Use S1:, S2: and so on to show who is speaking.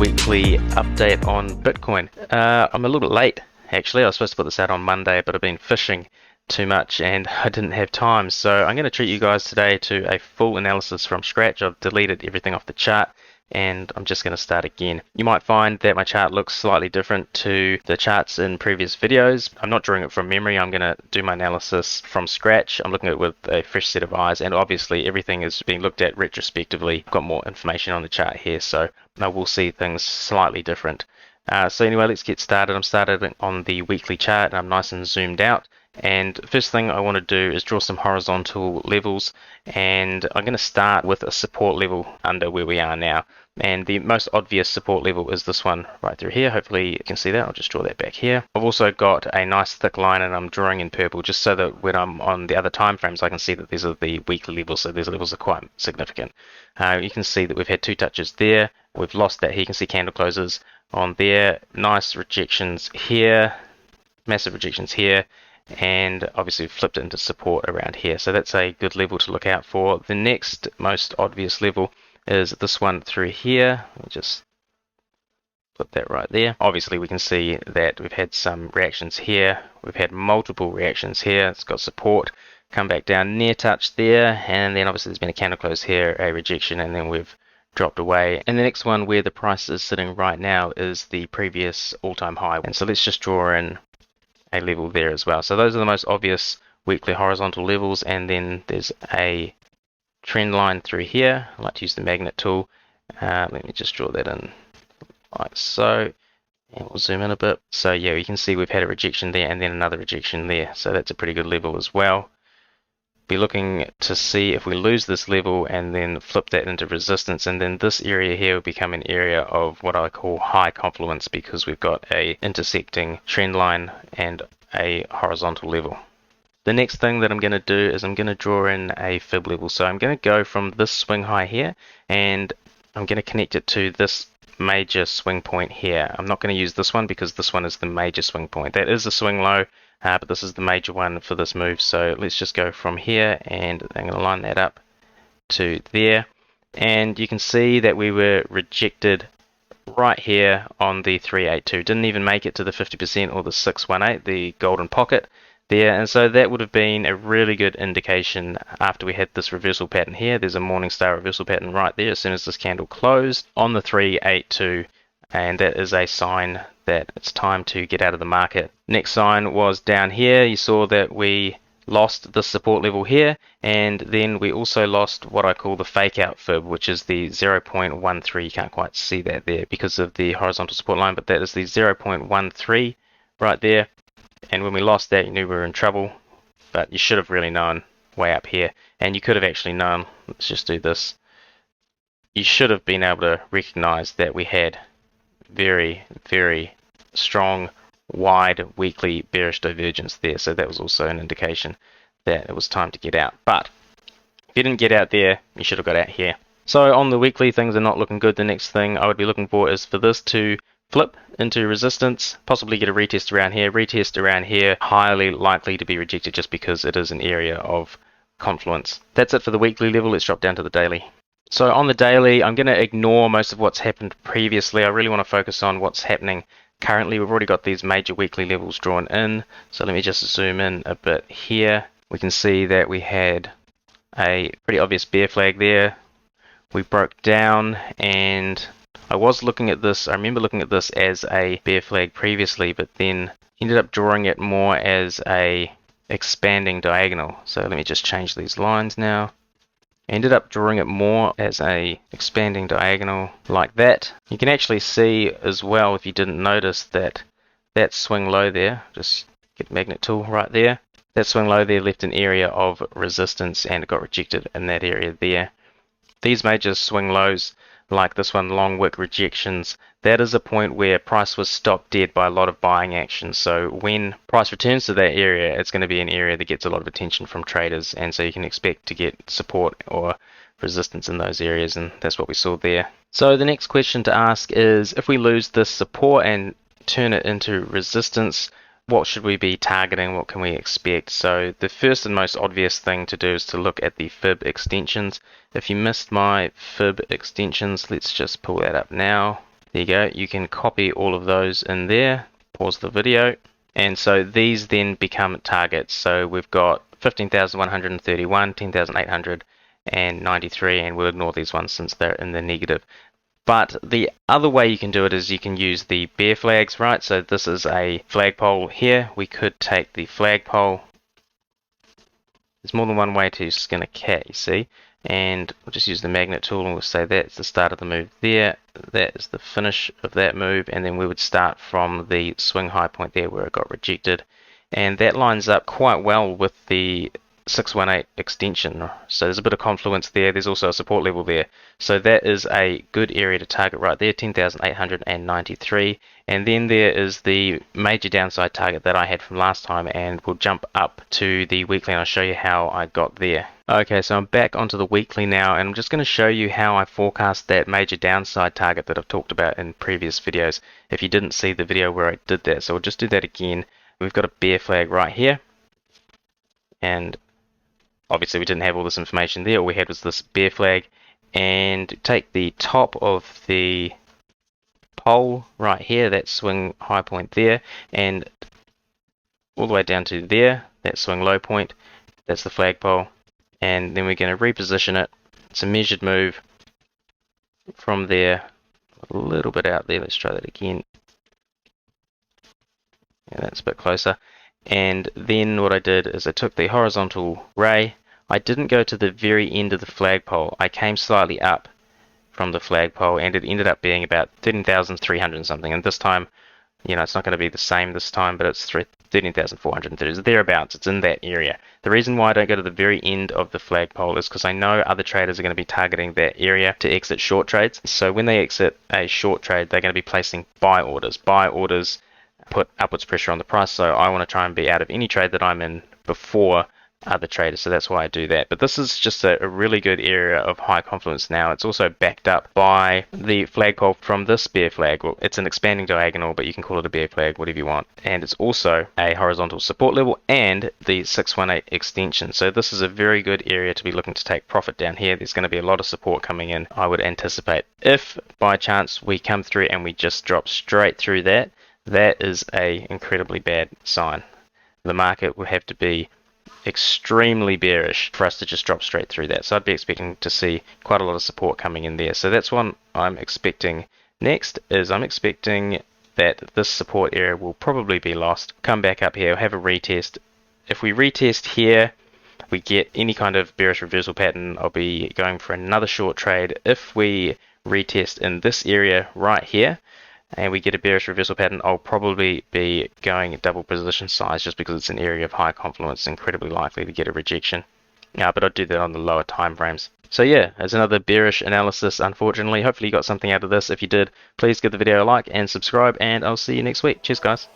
S1: weekly update on Bitcoin. I'm a little bit late actually. I was supposed to put this out on Monday, but I've been fishing too much and I didn't have time. So I'm going to treat you guys today to a full analysis from scratch. I've deleted everything off the chart and I'm just going to start again. You might find that my chart looks slightly different to the charts in previous videos. I'm not drawing it from memory. I'm going to do my analysis from scratch. I'm looking at it with a fresh set of eyes, and obviously everything is being looked at retrospectively. I've got more information on the chart here, so I will see things slightly different. So anyway, let's get started. I'm started on the weekly chart and I'm nice and zoomed out. And first thing I want to do is draw some horizontal levels, and I'm going to start with a support level under where we are now. And the most obvious support level is this one right through here. Hopefully you can see that. I'll just draw that back here. I've also got a nice thick line and I'm drawing in purple just so that when I'm on the other time frames I can see that these are the weekly levels, so these levels are quite significant. You can see that we've had two touches there. We've lost that here. You can see candle closes on there. Nice rejections here, massive rejections here, and obviously flipped it into support around here. So that's a good level to look out for. The next most obvious level is this one through here. Let me just put that right there. Obviously we can see that we've had some reactions here. We've had multiple reactions here. It's got support, come back down, near touch there, and then obviously there's been a candle close here, a rejection, and then we've dropped away. And the next one where the price is sitting right now is the previous all-time high. And so let's just draw in a level there as well. So those are the most obvious weekly horizontal levels, and then there's a trend line through here. I like to use the magnet tool. Let me just draw that in like so, and we'll zoom in a bit. So yeah, you can see we've had a rejection there and then another rejection there, so that's a pretty good level as well. Be looking to see if we lose this level and then flip that into resistance, and then this area here will become an area of what I call high confluence because we've got a intersecting trend line and a horizontal level. The next thing that I'm going to do is I'm going to draw in a fib level. So I'm going to go from this swing high here and I'm going to connect it to this major swing point here. I'm not going to use this one because this one is the major swing point. That is a swing low, but this is the major one for this move. So let's just go from here and I'm going to line that up to there. And you can see that we were rejected right here on the 382. Didn't even make it to the 50% or the 618, the golden pocket there, and so that would have been a really good indication after we had this reversal pattern here. There's a Morningstar reversal pattern right there as soon as this candle closed on the 382, and that is a sign that it's time to get out of the market. Next sign was down here. You saw that we lost the support level here, and then we also lost what I call the fake out fib, which is the 0.13. You can't quite see that there because of the horizontal support line, but that is the 0.13 right there. And when we lost that, you knew we were in trouble, but you should have really known way up here. And you could have actually known, let's just do this, you should have been able to recognize that we had very, very strong, wide, weekly bearish divergence there. So that was also an indication that it was time to get out. But if you didn't get out there, you should have got out here. So on the weekly, things are not looking good. The next thing I would be looking for is for this to flip into resistance, possibly get a retest around here, highly likely to be rejected just because it is an area of confluence. That's it for the weekly level. Let's drop down to the daily. So on the daily, I'm going to ignore most of what's happened previously. I really want to focus on what's happening currently. We've already got these major weekly levels drawn in, so let me just zoom in a bit here. We can see that we had a pretty obvious bear flag there. We broke down, and I remember looking at this as a bear flag previously, but then ended up drawing it more as a expanding diagonal. So let me just change these lines now. Ended up drawing it more as a expanding diagonal like that. You can actually see as well, if you didn't notice, that that swing low there, just get magnet tool right there, that swing low there left an area of resistance and it got rejected in that area there. These major swing lows like this one, long wick rejections, that is a point where price was stopped dead by a lot of buying action. So when price returns to that area, it's going to be an area that gets a lot of attention from traders, and so you can expect to get support or resistance in those areas, and that's what we saw there. So the next question to ask is, if we lose this support and turn it into resistance, what should we be targeting? What can we expect? So the first and most obvious thing to do is to look at the fib extensions. If you missed my fib extensions, let's just pull that up now. There you go. You can copy all of those in there. Pause the video. And so these then become targets. So we've got 15,131, 10,893, and we'll ignore these ones since they're in the negative. But the other way you can do it is you can use the bear flags, right? So this is a flagpole here. We could take the flagpole. There's more than one way to skin a cat, you see. And we'll just use the magnet tool and we'll say that's the start of the move there. That is the finish of that move. And then we would start from the swing high point there where it got rejected. And that lines up quite well with the 618 extension. So there's a bit of confluence there. There's also a support level there. So that is a good area to target right there, 10,893. And then there is the major downside target that I had from last time, and we'll jump up to the weekly and I'll show you how I got there. Okay, so I'm back onto the weekly now, and I'm just going to show you how I forecast that major downside target that I've talked about in previous videos, if you didn't see the video where I did that. So we'll just do that again. We've got a bear flag right here, and obviously we didn't have all this information there. All we had was this bear flag, and take the top of the pole right here, that swing high point there, and all the way down to there, that swing low point. That's the flagpole, and then we're going to reposition it. It's a measured move from there, a little bit out there. Let's try that again. Yeah, that's a bit closer. And then what I did is I took the horizontal ray. I didn't go to the very end of the flagpole. I came slightly up from the flagpole, and it ended up being about 13,300 something. And this time, you know, it's not going to be the same this time, but it's 13,430. It's thereabouts. It's in that area. The reason why I don't go to the very end of the flagpole is because I know other traders are going to be targeting that area to exit short trades. So when they exit a short trade, they're going to be placing buy orders. Buy orders put upwards pressure on the price, so I want to try and be out of any trade that I'm in before other traders, so that's why I do that. But this is just a really good area of high confluence now. It's also backed up by the flagpole from this bear flag. Well, it's an expanding diagonal, but you can call it a bear flag, whatever you want. And it's also a horizontal support level and the 618 extension. So this is a very good area to be looking to take profit down here. There's going to be a lot of support coming in, I would anticipate. If by chance we come through and we just drop straight through that, that is a incredibly bad sign. The market will have to be extremely bearish for us to just drop straight through that. So I'd be expecting to see quite a lot of support coming in there. So that's what I'm expecting. Next is I'm expecting that this support area will probably be lost. Come back up here, have a retest. If we retest here, we get any kind of bearish reversal pattern, I'll be going for another short trade. If we retest in this area right here, and we get a bearish reversal pattern, I'll probably be going double position size just because it's an area of high confluence, incredibly likely to get a rejection. But I'll do that on the lower time frames. So yeah, there's another bearish analysis, unfortunately. Hopefully you got something out of this. If you did, please give the video a like and subscribe, and I'll see you next week. Cheers, guys.